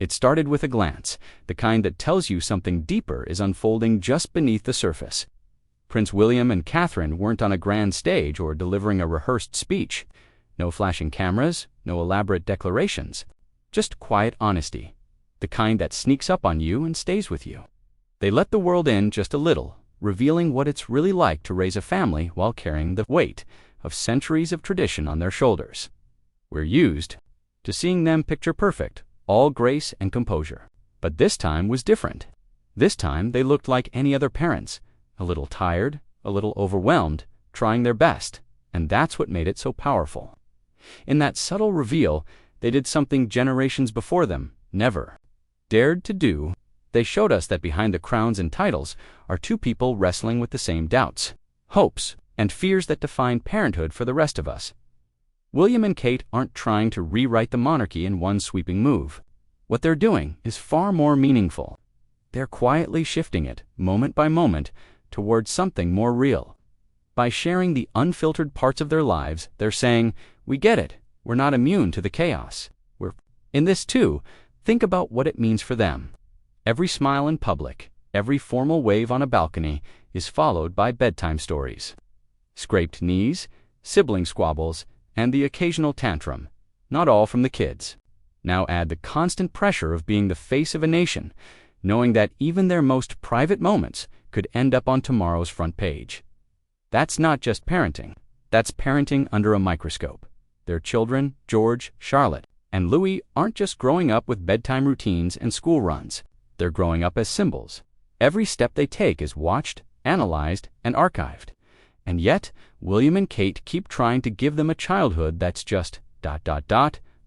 It started with a glance, the kind that tells you something deeper is unfolding just beneath the surface. Prince William and Catherine weren't on a grand stage or delivering a rehearsed speech. No flashing cameras, no elaborate declarations. Just quiet honesty, the kind that sneaks up on you and stays with you. They let the world in just a little, revealing what it's really like to raise a family while carrying the weight of centuries of tradition on their shoulders. We're used to seeing them picture perfect, all grace and composure. But this time was different. This time they looked like any other parents, a little tired, a little overwhelmed, trying their best, and that's what made it so powerful. In that subtle reveal, they did something generations before them never dared to do. They showed us that behind the crowns and titles are two people wrestling with the same doubts, hopes, and fears that define parenthood for the rest of us. William and Kate aren't trying to rewrite the monarchy in one sweeping move. What they're doing is far more meaningful. They're quietly shifting it, moment by moment, towards something more real. By sharing the unfiltered parts of their lives, they're saying, we get it, we're not immune to the chaos. We're in this too. Think about what it means for them. Every smile in public, every formal wave on a balcony is followed by bedtime stories. Scraped knees, sibling squabbles, and the occasional tantrum, not all from the kids. Now add the constant pressure of being the face of a nation, knowing that even their most private moments could end up on tomorrow's front page. That's not just parenting. That's parenting under a microscope. Their children, George, Charlotte, and Louis, aren't just growing up with bedtime routines and school runs. They're growing up as symbols. Every step they take is watched, analyzed, and archived. And yet, William and Kate keep trying to give them a childhood that's just ...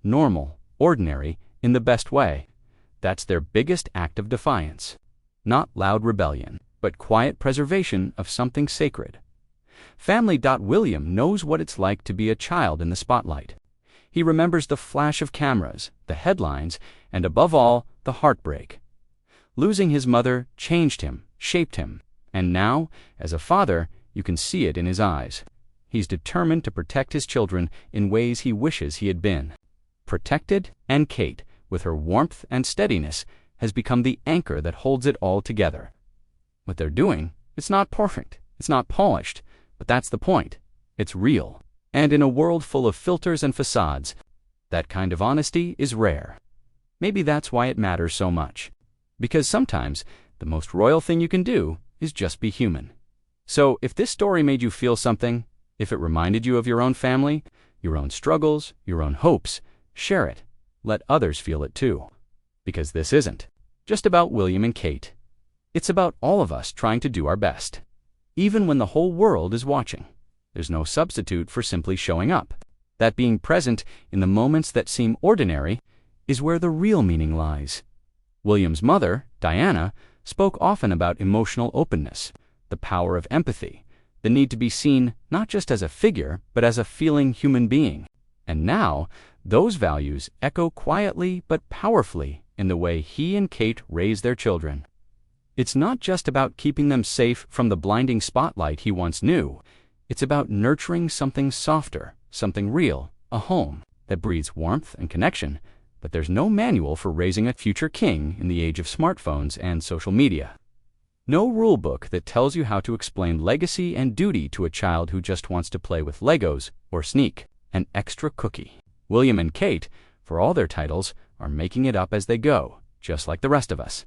normal, ordinary, in the best way. That's their biggest act of defiance. Not loud rebellion, but quiet preservation of something sacred. Family. William knows what it's like to be a child in the spotlight. He remembers the flash of cameras, the headlines, and above all, the heartbreak. Losing his mother changed him, shaped him, and now, as a father, you can see it in his eyes. He's determined to protect his children in ways he wishes he had been protected, and Kate, with her warmth and steadiness, has become the anchor that holds it all together. What they're doing, it's not perfect, it's not polished, but that's the point. It's real. And in a world full of filters and facades, that kind of honesty is rare. Maybe that's why it matters so much. Because sometimes, the most royal thing you can do is just be human. So, if this story made you feel something, if it reminded you of your own family, your own struggles, your own hopes, share it. Let others feel it too. Because this isn't just about William and Kate. It's about all of us trying to do our best. Even when the whole world is watching. There's no substitute for simply showing up. That being present in the moments that seem ordinary is where the real meaning lies. William's mother, Diana, spoke often about emotional openness, the power of empathy, the need to be seen not just as a figure, but as a feeling human being. And now, those values echo quietly but powerfully in the way he and Kate raise their children. It's not just about keeping them safe from the blinding spotlight he once knew. It's about nurturing something softer, something real, a home that breathes warmth and connection. But there's no manual for raising a future king in the age of smartphones and social media. No rule book that tells you how to explain legacy and duty to a child who just wants to play with Legos or sneak an extra cookie. William and Kate, for all their titles, are making it up as they go, just like the rest of us.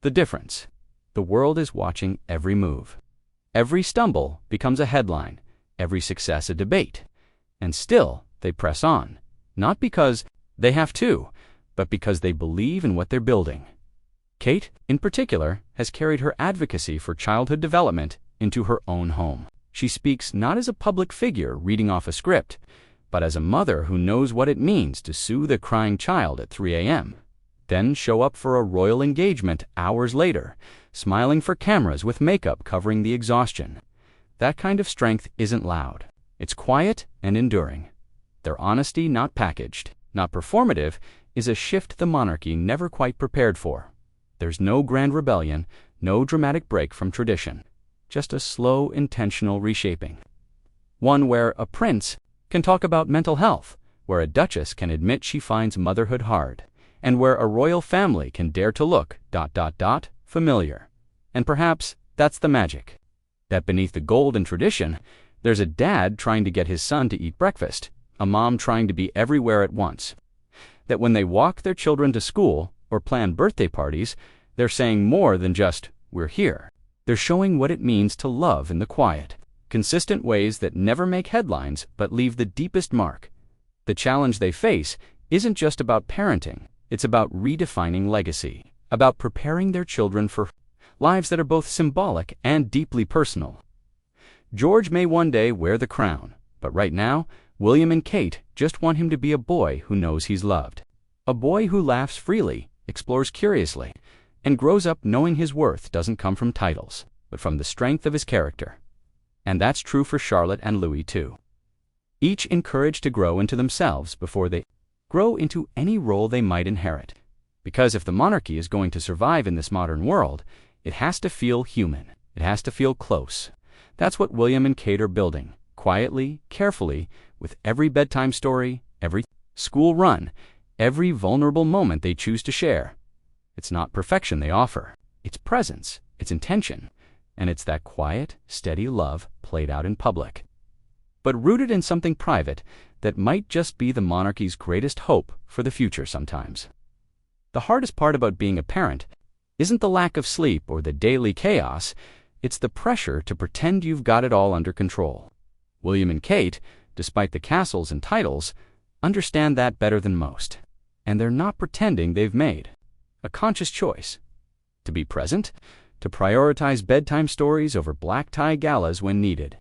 The difference: the world is watching every move. Every stumble becomes a headline, every success a debate. And still, they press on, not because they have to, but because they believe in what they're building. Kate, in particular, has carried her advocacy for childhood development into her own home. She speaks not as a public figure reading off a script, but as a mother who knows what it means to soothe a crying child at 3 a.m., then show up for a royal engagement hours later, smiling for cameras with makeup covering the exhaustion. That kind of strength isn't loud. It's quiet and enduring. Their honesty, not packaged, not performative, is a shift the monarchy never quite prepared for. There's no grand rebellion, no dramatic break from tradition, just a slow, intentional reshaping. One where a prince can talk about mental health, where a duchess can admit she finds motherhood hard, and where a royal family can dare to look, familiar. And perhaps that's the magic. That beneath the gold and tradition, there's a dad trying to get his son to eat breakfast, a mom trying to be everywhere at once. That when they walk their children to school or plan birthday parties, they're saying more than just, "We're here." They're showing what it means to love in the quiet, consistent ways that never make headlines but leave the deepest mark. The challenge they face isn't just about parenting, it's about redefining legacy, about preparing their children for lives that are both symbolic and deeply personal. George may one day wear the crown, but right now, William and Kate just want him to be a boy who knows he's loved. A boy who laughs freely, explores curiously, and grows up knowing his worth doesn't come from titles, but from the strength of his character. And that's true for Charlotte and Louis too. Each encouraged to grow into themselves before they grow into any role they might inherit. Because if the monarchy is going to survive in this modern world, it has to feel human. It has to feel close. That's what William and Kate are building, quietly, carefully, with every bedtime story, every school run, every vulnerable moment they choose to share. It's not perfection they offer. It's presence, it's intention, and it's that quiet, steady love played out in public, but rooted in something private that might just be the monarchy's greatest hope for the future sometimes. The hardest part about being a parent isn't the lack of sleep or the daily chaos, it's the pressure to pretend you've got it all under control. William and Kate, despite the castles and titles, understand that better than most, and they're not pretending they've made a conscious choice to be present, to prioritize bedtime stories over black tie galas when needed.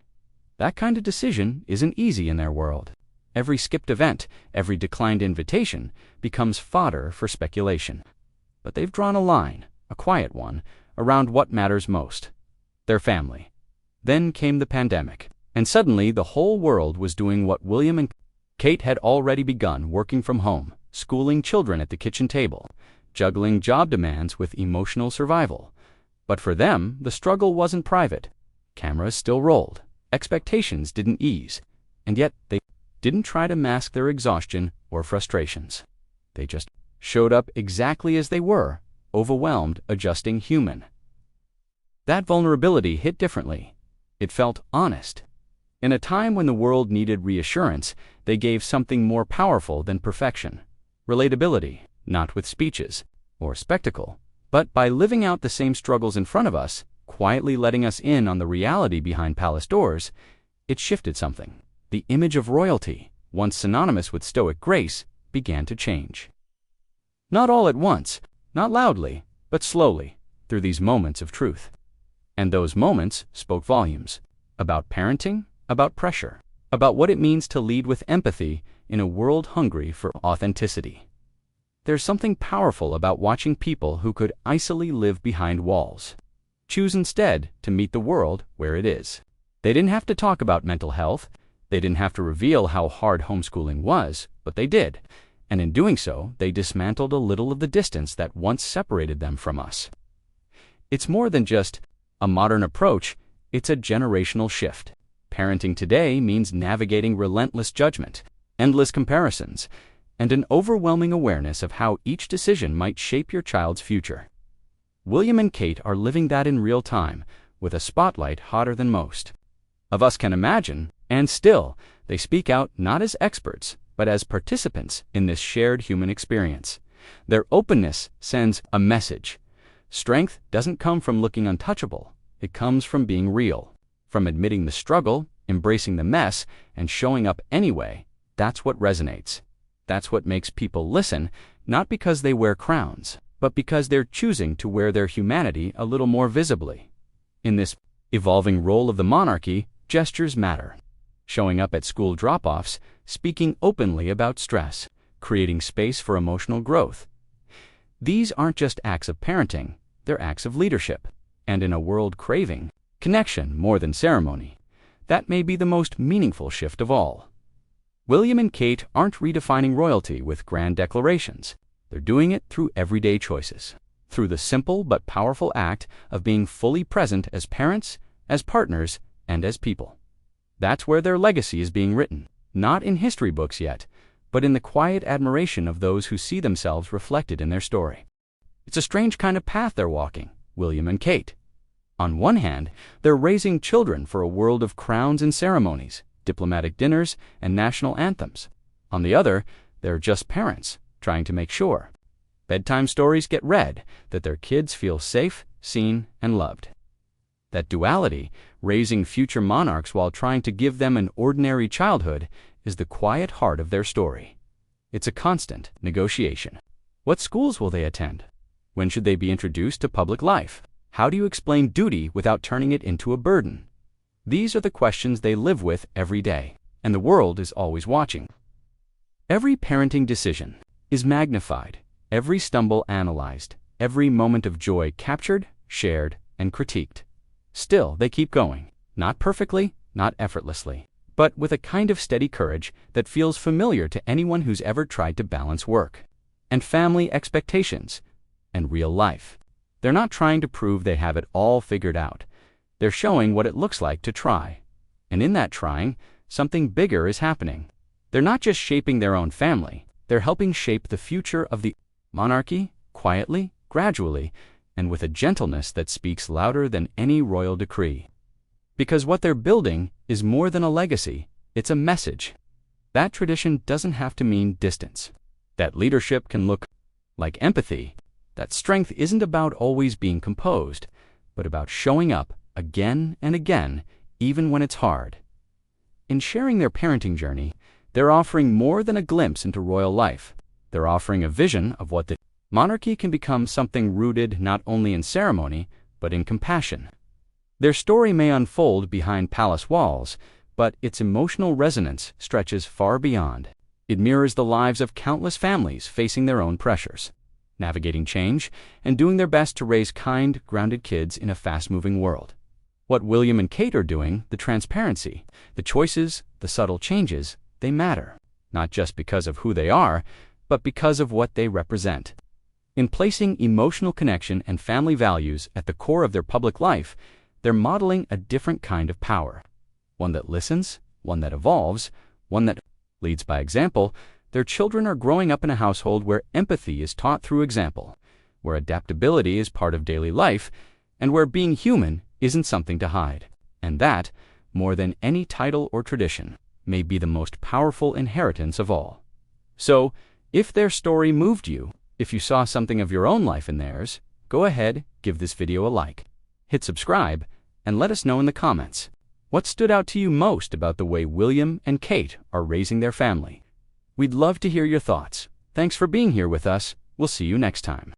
That kind of decision isn't easy in their world. Every skipped event, every declined invitation becomes fodder for speculation. But they've drawn a line, a quiet one, around what matters most: their family. Then came the pandemic, and suddenly the whole world was doing what William and Kate had already begun: working from home, schooling children at the kitchen table, juggling job demands with emotional survival. But for them, the struggle wasn't private. Cameras still rolled, expectations didn't ease, and yet they didn't try to mask their exhaustion or frustrations. They just showed up exactly as they were, overwhelmed, adjusting, human. That vulnerability hit differently. It felt honest. In a time when the world needed reassurance, they gave something more powerful than perfection: relatability, not with speeches or spectacle, but by living out the same struggles in front of us, quietly letting us in on the reality behind palace doors. It shifted something. The image of royalty, once synonymous with stoic grace, began to change. Not all at once, not loudly, but slowly, through these moments of truth. And those moments spoke volumes about parenting, about pressure, about what it means to lead with empathy in a world hungry for authenticity. There's something powerful about watching people who could icily live behind walls choose instead to meet the world where it is. They didn't have to talk about mental health, they didn't have to reveal how hard homeschooling was, but they did. And in doing so, they dismantled a little of the distance that once separated them from us. It's more than just a modern approach, it's a generational shift. Parenting today means navigating relentless judgment, endless comparisons, and an overwhelming awareness of how each decision might shape your child's future. William and Kate are living that in real time, with a spotlight hotter than most of us can imagine, and still, they speak out not as experts, but as participants in this shared human experience. Their openness sends a message. Strength doesn't come from looking untouchable, it comes from being real, from admitting the struggle, embracing the mess, and showing up anyway. That's what resonates. That's what makes people listen, not because they wear crowns, but because they're choosing to wear their humanity a little more visibly. In this evolving role of the monarchy, gestures matter. Showing up at school drop-offs, speaking openly about stress, creating space for emotional growth. These aren't just acts of parenting, they're acts of leadership. And in a world craving connection more than ceremony, that may be the most meaningful shift of all. William and Kate aren't redefining royalty with grand declarations. They're doing it through everyday choices, through the simple but powerful act of being fully present as parents, as partners, and as people. That's where their legacy is being written, not in history books yet, but in the quiet admiration of those who see themselves reflected in their story. It's a strange kind of path they're walking, William and Kate. On one hand, they're raising children for a world of crowns and ceremonies, diplomatic dinners, and national anthems. On the other, they're just parents, trying to make sure bedtime stories get read, that their kids feel safe, seen, and loved. That duality, raising future monarchs while trying to give them an ordinary childhood, is the quiet heart of their story. It's a constant negotiation. What schools will they attend? When should they be introduced to public life? How do you explain duty without turning it into a burden? These are the questions they live with every day, and the world is always watching. Every parenting decision is magnified, every stumble analyzed, every moment of joy captured, shared, and critiqued. Still, they keep going, not perfectly, not effortlessly, but with a kind of steady courage that feels familiar to anyone who's ever tried to balance work and family expectations and real life. They're not trying to prove they have it all figured out. They're showing what it looks like to try. And in that trying, something bigger is happening. They're not just shaping their own family, they're helping shape the future of the monarchy, quietly, gradually, and with a gentleness that speaks louder than any royal decree. Because what they're building is more than a legacy, it's a message. That tradition doesn't have to mean distance. That leadership can look like empathy. That strength isn't about always being composed, but about showing up again and again, even when it's hard. In sharing their parenting journey, they're offering more than a glimpse into royal life. They're offering a vision of what the monarchy can become, something rooted not only in ceremony, but in compassion. Their story may unfold behind palace walls, but its emotional resonance stretches far beyond. It mirrors the lives of countless families facing their own pressures, navigating change, and doing their best to raise kind, grounded kids in a fast-moving world. What William and Kate are doing, the transparency, the choices, the subtle changes, they matter, not just because of who they are, but because of what they represent. In placing emotional connection and family values at the core of their public life, they're modeling a different kind of power. One that listens, one that evolves, one that leads by example. Their children are growing up in a household where empathy is taught through example, where adaptability is part of daily life, and where being human isn't something to hide. And that, more than any title or tradition, may be the most powerful inheritance of all. So, if their story moved you, if you saw something of your own life in theirs, go ahead, give this video a like, hit subscribe, and let us know in the comments. What stood out to you most about the way William and Kate are raising their family? We'd love to hear your thoughts. Thanks for being here with us. We'll see you next time.